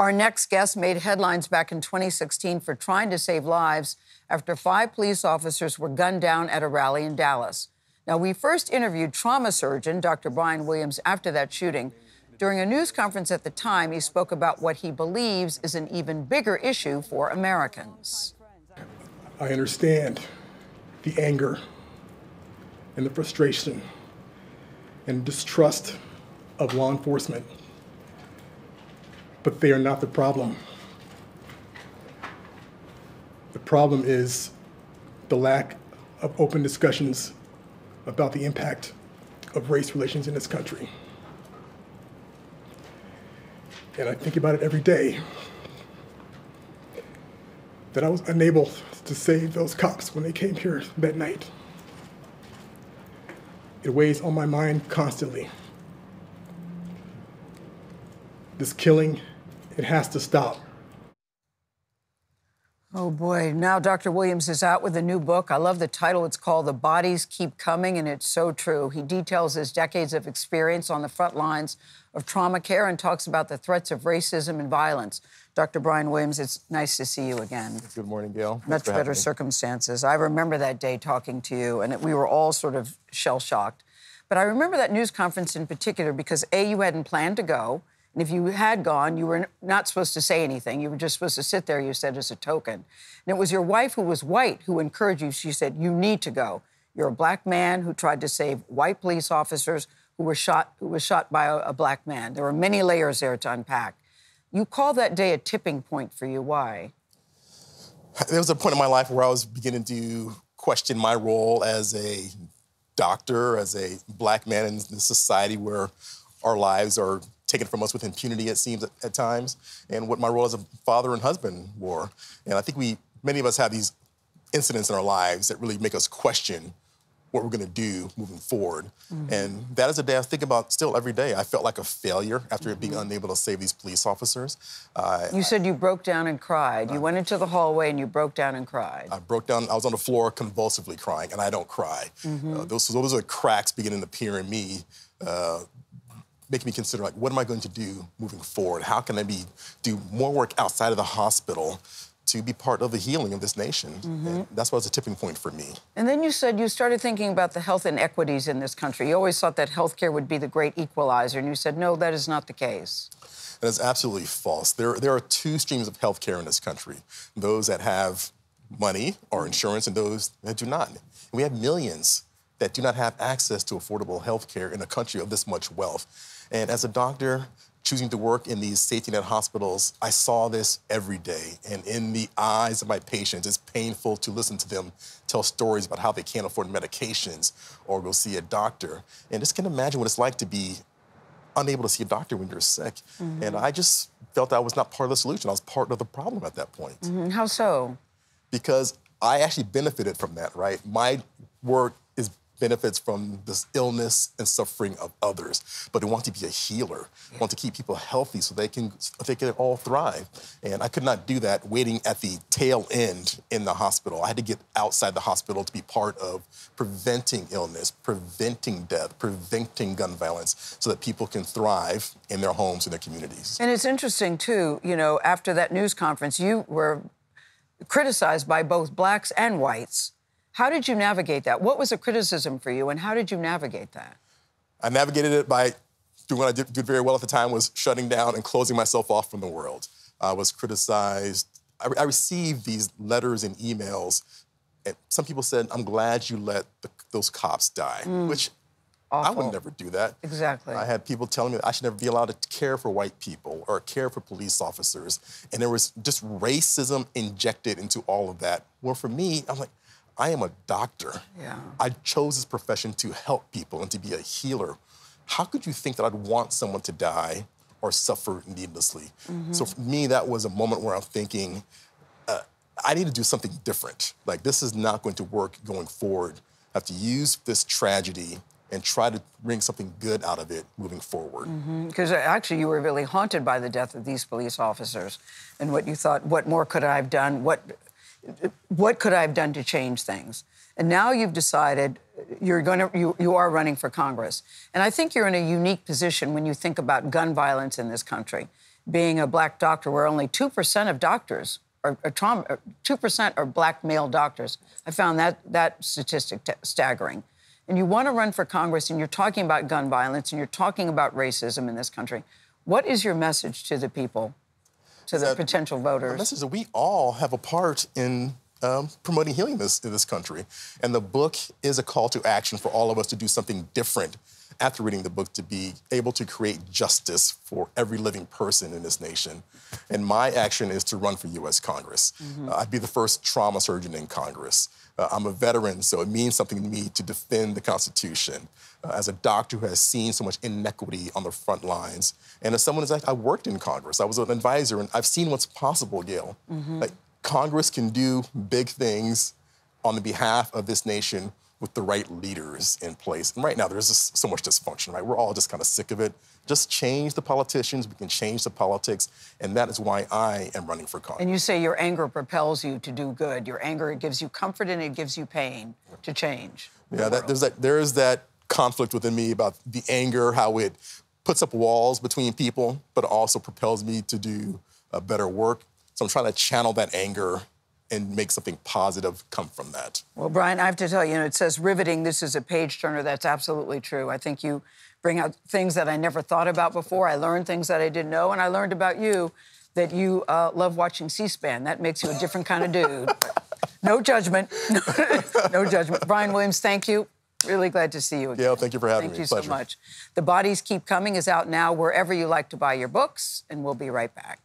Our next guest made headlines back in 2016 for trying to save lives after 5 police officers were gunned down at a rally in Dallas. Now, we first interviewed trauma surgeon Dr. Brian Williams after that shooting. During a news conference at the time, he spoke about what he believes is an even bigger issue for Americans. I understand the anger and the frustration and distrust of law enforcement, but they are not the problem. The problem is the lack of open discussions about the impact of race relations in this country. And I think about it every day, that I was unable to save those cops when they came here that night. It weighs on my mind constantly. This killing, it has to stop. Oh, boy. Now Dr. Williams is out with a new book. I love the title. It's called The Bodies Keep Coming, and it's so true. He details his decades of experience on the front lines of trauma care and talks about the threats of racism and violence. Dr. Brian Williams, it's nice to see you again. Good morning, Gayle. Much better circumstances. I remember that day talking to you, and we were all sort of shell-shocked. But I remember that news conference in particular because, A, you hadn't planned to go, and if you had gone, you were not supposed to say anything. You were just supposed to sit there, you said, as a token. And it was your wife, who was white, who encouraged you. She said, you need to go. You're a black man who tried to save white police officers who was shot by a black man. There were many layers there to unpack. You call that day a tipping point for you. Why? There was a point in my life where I was beginning to question my role as a doctor, as a black man in the society where our lives are taken from us with impunity, it seems, at times, and what my role as a father and husband were. And I think many of us have these incidents in our lives that really make us question what we're going to do moving forward. Mm-hmm. And that is a day I think about still every day. I felt like a failure after being unable to save these police officers. You said you broke down and cried. You went into the hallway and you broke down and cried. I broke down. I was on the floor convulsively crying, and I don't cry. Mm-hmm. Those are cracks beginning to appear in me, making me consider, like, what am I going to do moving forward? How can I do more work outside of the hospital to be part of the healing of this nation? Mm-hmm. And that's what was a tipping point for me. And then you said you started thinking about the health inequities in this country. You always thought that health care would be the great equalizer, and you said, no, that is not the case. That is absolutely false. There are 2 streams of health care in this country, those that have money or insurance and those that do not. And we have millions that do not have access to affordable health care in a country of this much wealth. And as a doctor, choosing to work in these safety net hospitals, I saw this every day. And in the eyes of my patients, it's painful to listen to them tell stories about how they can't afford medications or go see a doctor. And just can't imagine what it's like to be unable to see a doctor when you're sick. Mm-hmm. And I just felt I was not part of the solution. I was part of the problem at that point. Mm-hmm. How so? Because I actually benefited from that, right? My work benefits from this illness and suffering of others, but I want to be a healer. I want to keep people healthy so they can all thrive. And I could not do that waiting at the tail end in the hospital. I had to get outside the hospital to be part of preventing illness, preventing death, preventing gun violence, so that people can thrive in their homes and their communities. And it's interesting, too, you know, after that news conference, you were criticized by both blacks and whites. How did you navigate that? What was a criticism for you, and how did you navigate that? I navigated it by doing what I did very well at the time, was shutting down and closing myself off from the world. I was criticized. I received these letters and emails, and some people said, I'm glad you let those cops die, which awful. I would never do that. Exactly. I had people telling me that I should never be allowed to care for white people or care for police officers, and there was just racism injected into all of that. Well, for me, I'm like, I am a doctor. Yeah. I chose this profession to help people and to be a healer. How could you think that I'd want someone to die or suffer needlessly? Mm-hmm. So for me, that was a moment where I'm thinking, I need to do something different. Like, this is not going to work going forward. I have to use this tragedy and try to bring something good out of it moving forward. Because actually you were really haunted by the death of these police officers and what you thought, what more could I have done? What could I have done to change things? And now you've decided you are running for Congress. And I think you're in a unique position when you think about gun violence in this country. being a black doctor, where only 2% of doctors are 2% are black male doctors. I found that statistic staggering. And you want to run for Congress, and you're talking about gun violence, and you're talking about racism in this country. What is your message to the people, to the potential voters? The message is that we all have a part in promoting healing in this country. And the book is a call to action for all of us to do something different after reading the book, to be able to create justice for every living person in this nation. And my action is to run for U.S. Congress. I'd be the first trauma surgeon in Congress. I'm a veteran, so it means something to me to defend the Constitution. As a doctor who has seen so much inequity on the front lines, and as someone who's I worked in Congress, I was an advisor, and I've seen what's possible, Gayle. Like, Congress can do big things on the behalf of this nation with the right leaders in place. And right now, there's just so much dysfunction, right? We're all just kind of sick of it. Just change the politicians, we can change the politics, and that is why I am running for Congress. And you say your anger propels you to do good. Your anger, it gives you comfort and it gives you pain to change. Yeah, there is that conflict within me about the anger, how it puts up walls between people, but also propels me to do better work. So I'm trying to channel that anger and make something positive come from that. Well, Brian, I have to tell you, it says riveting. This is a page-turner. That's absolutely true. I think you bring out things that I never thought about before. I learned things that I didn't know, and I learned about you that you love watching C-SPAN. That makes you a different kind of dude. No judgment. No judgment. Brian Williams, thank you. Really glad to see you again. Yeah, thank you for having me. Thank you so much. The Bodies Keep Coming is out now wherever you like to buy your books, and we'll be right back.